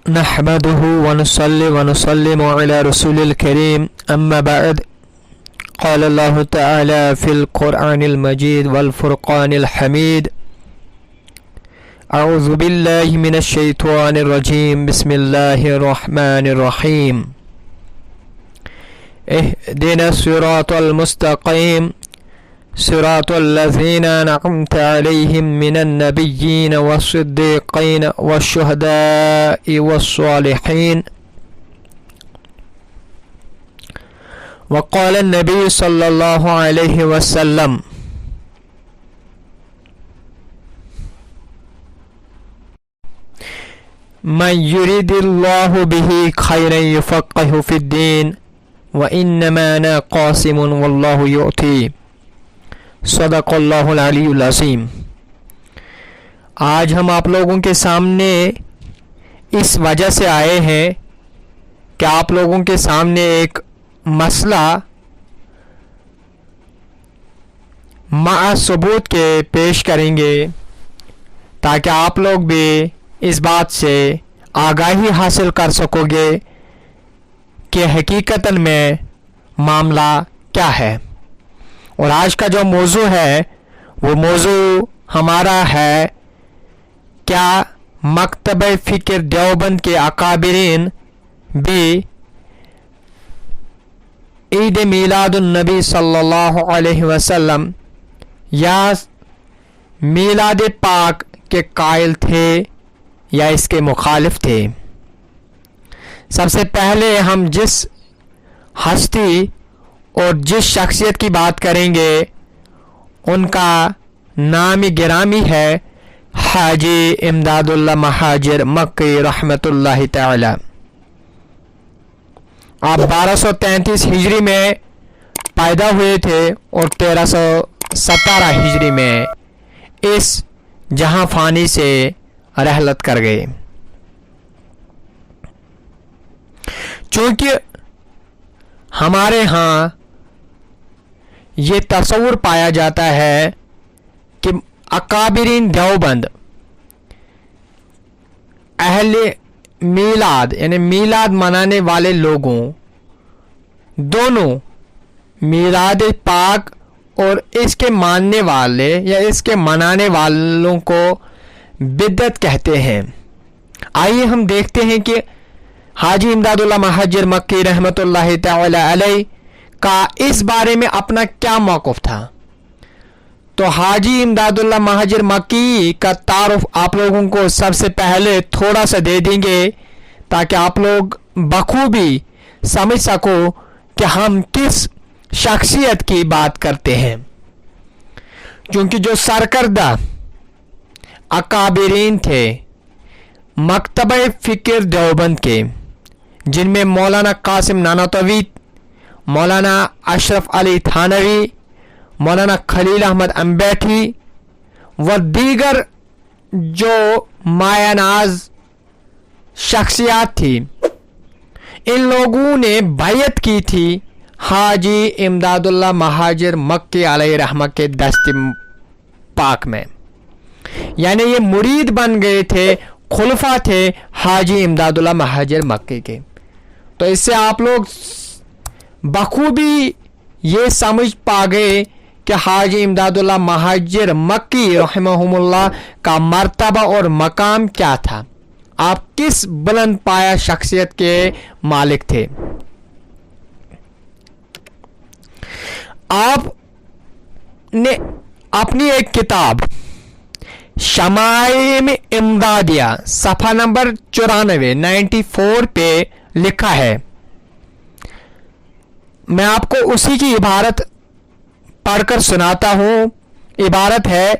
نحمده ونصلي ونسلم على رسول الكريم أما بعد قال الله تعالى في القرآن المجيد والفرقان الحميد أعوذ بالله من الشيطان الرجيم بسم الله الرحمن الرحيم اهدنا الصراط المستقيم صراط الذين أنعمت عليهم من النبيين والصديقين والشهداء والصالحين وقال النبي صلى الله عليه وسلم من يريد الله به خيرا يفقهه في الدين وإنما أنا قاسم والله يؤتي صدق اللہ العلی العظیم۔ آج ہم آپ لوگوں کے سامنے اس وجہ سے آئے ہیں کہ آپ لوگوں کے سامنے ایک مسئلہ مع ثبوت کے پیش کریں گے تاکہ آپ لوگ بھی اس بات سے آگاہی حاصل کر سکو گے کہ حقیقتاً میں معاملہ کیا ہے۔ اور آج کا جو موضوع ہے وہ موضوع ہمارا ہے کیا مکتبہ فکر دیوبند کے اکابرین بھی عید میلاد النبی صلی اللہ علیہ وسلم یا میلاد پاک کے قائل تھے یا اس کے مخالف تھے۔ سب سے پہلے ہم جس ہستی اور جس شخصیت کی بات کریں گے ان کا نام گرامی ہے حاجی امداد اللہ مہاجر مکی رحمۃ اللہ تعالی۔ آپ 1233 ہجری میں پیدا ہوئے تھے اور 1317 ہجری میں اس جہاں فانی سے رحلت کر گئے۔ چونکہ ہمارے ہاں یہ تصور پایا جاتا ہے کہ اکابرین دیوبند اہل میلاد یعنی میلاد منانے والے لوگوں دونوں میلاد پاک اور اس کے ماننے والے یا اس کے منانے والوں کو بدعت کہتے ہیں۔ آئیے ہم دیکھتے ہیں کہ حاجی امداد اللہ مہاجر مکی رحمۃ اللہ تعالی علیہ کا اس بارے میں اپنا کیا موقف تھا۔ تو حاجی امداد اللہ مہاجر مکی کا تعارف آپ لوگوں کو سب سے پہلے تھوڑا سا دے دیں گے تاکہ آپ لوگ بخوبی سمجھ سکو کہ ہم کس شخصیت کی بات کرتے ہیں۔ کیونکہ جو سرکردہ اکابرین تھے مکتبہ فکر دیوبند کے، جن میں مولانا قاسم نانوتوی، مولانا اشرف علی تھانوی، مولانا خلیل احمد امبیٹھی و دیگر جو مایہ ناز شخصیات تھی، ان لوگوں نے بیعت کی تھی حاجی امداد اللہ مہاجر مکی علیہ رحمہ کے دست پاک میں، یعنی یہ مرید بن گئے تھے، خلفاء تھے حاجی امداد اللہ مہاجر مکی کے۔ تو اس سے آپ لوگ بخوبی یہ سمجھ پا گئے کہ حاجی امداد اللہ مہاجر مکی رحمہم اللہ کا مرتبہ اور مقام کیا تھا، آپ کس بلند پایہ شخصیت کے مالک تھے۔ آپ نے اپنی ایک کتاب شمائم امدادیہ صفحہ نمبر 94 پہ لکھا ہے، میں آپ کو اسی کی عبارت پڑھ کر سناتا ہوں۔ عبارت ہے،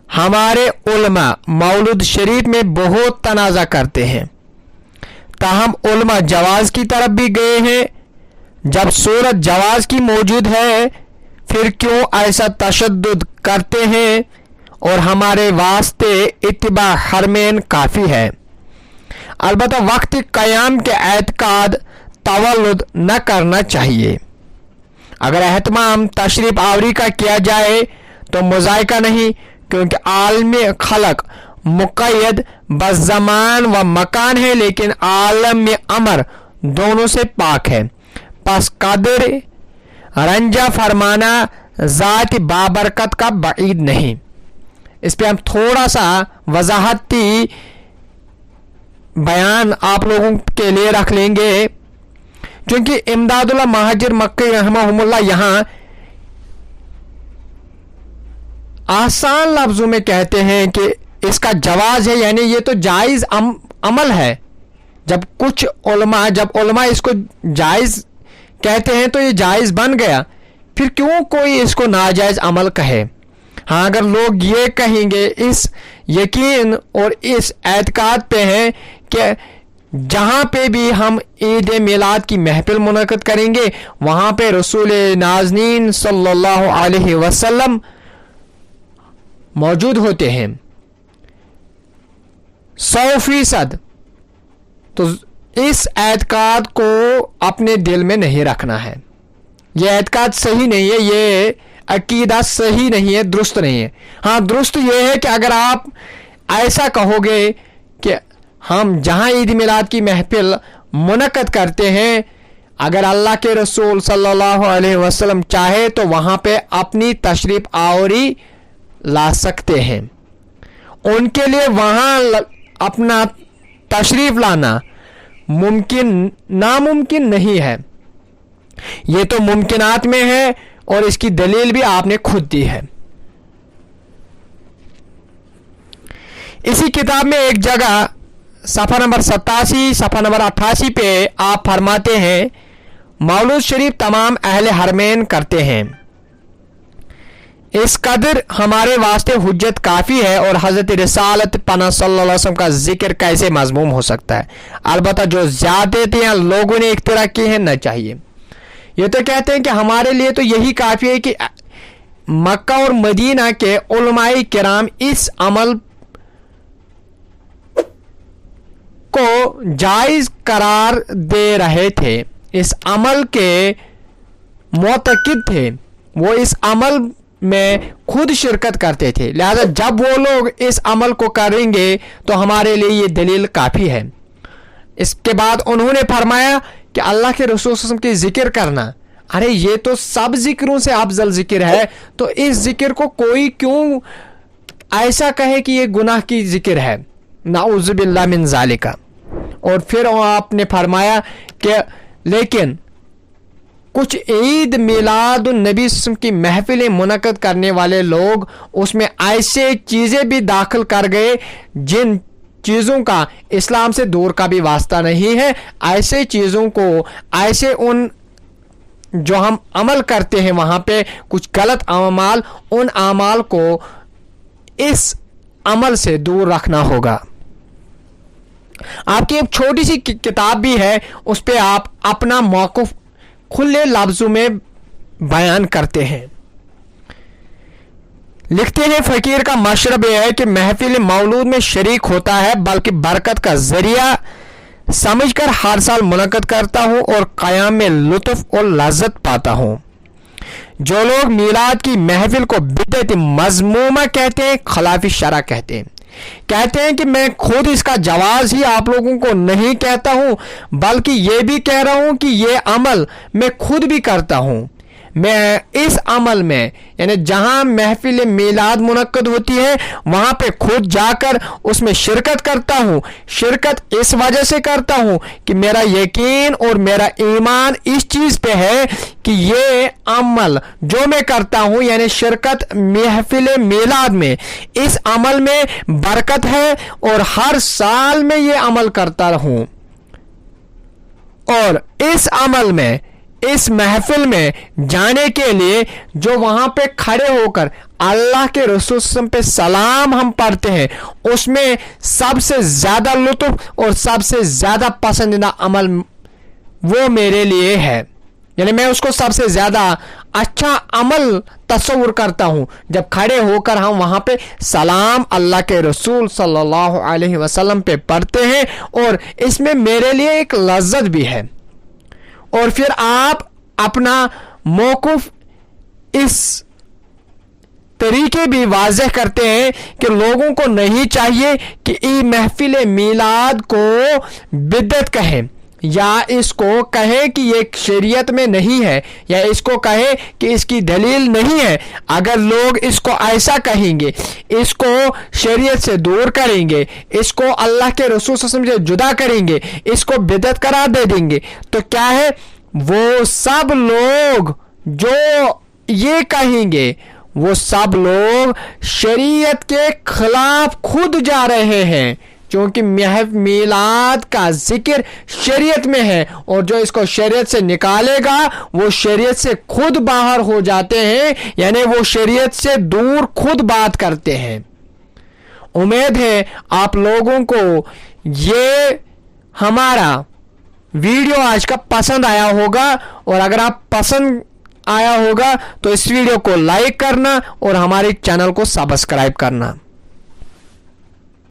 ہمارے علماء مولود شریف میں بہت تنازع کرتے ہیں، تاہم علماء جواز کی طرف بھی گئے ہیں۔ جب صورت جواز کی موجود ہے پھر کیوں ایسا تشدد کرتے ہیں، اور ہمارے واسطے اتباع حرمین کافی ہے۔ البتہ وقت قیام کے اعتقاد تولد نہ کرنا چاہیے۔ اگر اہتمام تشریف آوری کا کیا جائے تو مذائقہ نہیں، کیونکہ عالم خلق मुक़य्यद बस ज़मान व मकान है, लेकिन आलम में अमर दोनों से पाक है। पस कदर रंजा फरमाना ज़ात बाबरकत का बईद नहीं। इस पे हम थोड़ा सा वजाहती बयान आप लोगों के लिए रख लेंगे, क्योंकि इमदादुल्लाह महाजिर मक्की रहमहुल्लाह यहाँ आसान लफ्जों में कहते हैं कि इसका जवाज है, यानी ये तो जायज़ अमल है। जब उलमा इसको जायज़ कहते हैं तो ये जायज़ बन गया, फिर क्यों कोई इसको नाजायज़ अमल कहे। हाँ, अगर लोग ये कहेंगे, इस यकीन और इस एतकाद पे हैं कि जहाँ पे भी हम ईद मिलाद की महफिल मुनक़द करेंगे वहाँ पे रसूल नाज़नीन सल्लल्लाहु अलैहि वसल्लम मौजूद होते हैं 100%, तो इस एतकाद को अपने दिल में नहीं रखना है। ये एतकाद सही नहीं है, ये अकीदा सही नहीं है, दुरुस्त नहीं है। हाँ, दुरुस्त ये है कि अगर आप ऐसा कहोगे कि हम जहाँ ईद मिलाद की महफिल मुनक़द करते हैं, अगर अल्लाह के रसूल सल्लल्लाहु अलैहि वसल्लम चाहे तो वहाँ पे अपनी तशरीफ़ आवरी ला सकते हैं। उनके लिए वहाँ अपना तशरीफ़ लाना नामुमकिन नहीं है। ये तो मुमकिनात में है, और इसकी दलील भी आपने खुद दी है। इसी किताब में एक जगह सफ़ा नंबर 87, सफ़ा नंबर 88 पे आप फरमाते हैं, मौलूद शरीफ तमाम अहले हरमैन करते हैं, इस कदर हमारे वास्ते हुज्जत काफ़ी है, और हज़रत रिसालत पना सल्लल्लाहु अलैहि वसल्लम का जिक्र कैसे मज़मूम हो सकता है। अलबत्ता जो ज़्यादतियाँ लोगों ने इख्तिरा की हैं न चाहिए। ये तो कहते हैं कि हमारे लिए तो यही काफ़ी है कि मक्का और मदीना के उलमाए किराम इस अमल को जायज़ करार दे रहे थे, इस अमल के मुतक़िद थे, वो इस अमल में खुद शिरकत करते थे। लिहाजा जब वो लोग इस अमल को करेंगे तो हमारे लिए ये दलील काफ़ी है। इसके बाद उन्होंने फरमाया कि अल्लाह के रसूल सल्लल्लाहु अलैहि वसल्लम की जिक्र करना, अरे ये तो सब जिक्रों से अफजल जिक्र है, तो इस जिक्र को कोई क्यों ऐसा कहे कि ये गुनाह की जिक्र है, नाउज़ु बिल्लाह मिन ज़ालिका। और फिर आपने फरमाया कि लेकिन कुछ ईद मिलाद नबी की महफिलें मुनक़द करने वाले लोग उसमें ऐसे चीज़ें भी दाखिल कर गए जिन चीज़ों का इस्लाम से दूर का भी वास्ता नहीं है। ऐसे चीज़ों को, ऐसे उन जो हम अमल करते हैं वहाँ पे कुछ गलत अमाल, उन अमाल को इस अमल से दूर रखना होगा। आपकी एक छोटी सी किताब भी है, उस पे आप अपना मौक़िफ़ खुले लफ्ज़ों में बयान करते हैं। लिखते हैं, फ़कीर का मशरब यह है कि महफिल मौलूद में शरीक होता है, बल्कि बरकत का ज़रिया समझकर हर साल मुनक़द करता हूँ और क़याम में लुत्फ़ और लज़्ज़त पाता हूँ। जो लोग मीलाद की महफिल को बिदअत मज़मूमा कहते हैं, खिलाफ़ शरअ कहते हैं कि मैं खुद इसका जवाज़ ही आप लोगों को नहीं कहता हूँ, बल्कि ये भी कह रहा हूँ कि ये अमल मैं खुद भी करता हूँ। मैं इस अमल में, यानी जहाँ महफिल मीलाद मुनक़्क़द होती है वहाँ पे खुद जाकर उसमें शिरकत करता हूँ। शिरकत इस वजह से करता हूँ कि मेरा यकीन और मेरा ईमान इस चीज़ पे है कि ये अमल जो मैं करता हूँ, यानी शिरकत महफिल मीलाद में, इस अमल में बरकत है और हर साल में ये अमल करता रहूँ। और इस अमल में, इस महफिल में जाने के लिए जो वहाँ पे खड़े होकर अल्लाह के रसूल पे सलाम हम पढ़ते हैं, उसमें सबसे ज़्यादा लुत्फ़ और सबसे ज़्यादा पसंदीदा अमल वो मेरे लिए है। यानी मैं उसको सबसे ज़्यादा अच्छा अमल तस्वुर करता हूँ जब खड़े होकर हम वहाँ पे सलाम अल्लाह के रसूल सल्लल्लाहु अलैहि वसल्लम पे पढ़ते हैं, और इसमें मेरे लिए एक लज़्ज़त भी है। और फिर आप अपना मौक़िफ़ इस طریقے بھی واضح کرتے ہیں کہ لوگوں کو نہیں چاہیے کہ محفل میلاد کو بدعت کہیں یا اس کو کہیں کہ یہ شریعت میں نہیں ہے یا اس کو کہیں کہ اس کی دلیل نہیں ہے. اگر لوگ اس کو ایسا کہیں گے, اس کو شریعت سے دور کریں گے, اس کو اللہ کے رسول صلی اللہ علیہ وسلم سے جدا کریں گے, اس کو بدعت قرار دے دیں گے, تو کیا ہے, وہ سب لوگ جو یہ کہیں گے وہ سب لوگ شریعت کے خلاف خود جا رہے ہیں, کیونکہ میلاد کا ذکر شریعت میں ہے, اور جو اس کو شریعت سے نکالے گا وہ شریعت سے خود باہر ہو جاتے ہیں, یعنی وہ شریعت سے دور خود بات کرتے ہیں. امید ہے آپ لوگوں کو یہ ہمارا ویڈیو آج کا پسند آیا ہوگا, اور اگر آپ پسند آیا ہوگا تو اس ویڈیو کو لائک کرنا اور ہمارے چینل کو سبسکرائب کرنا.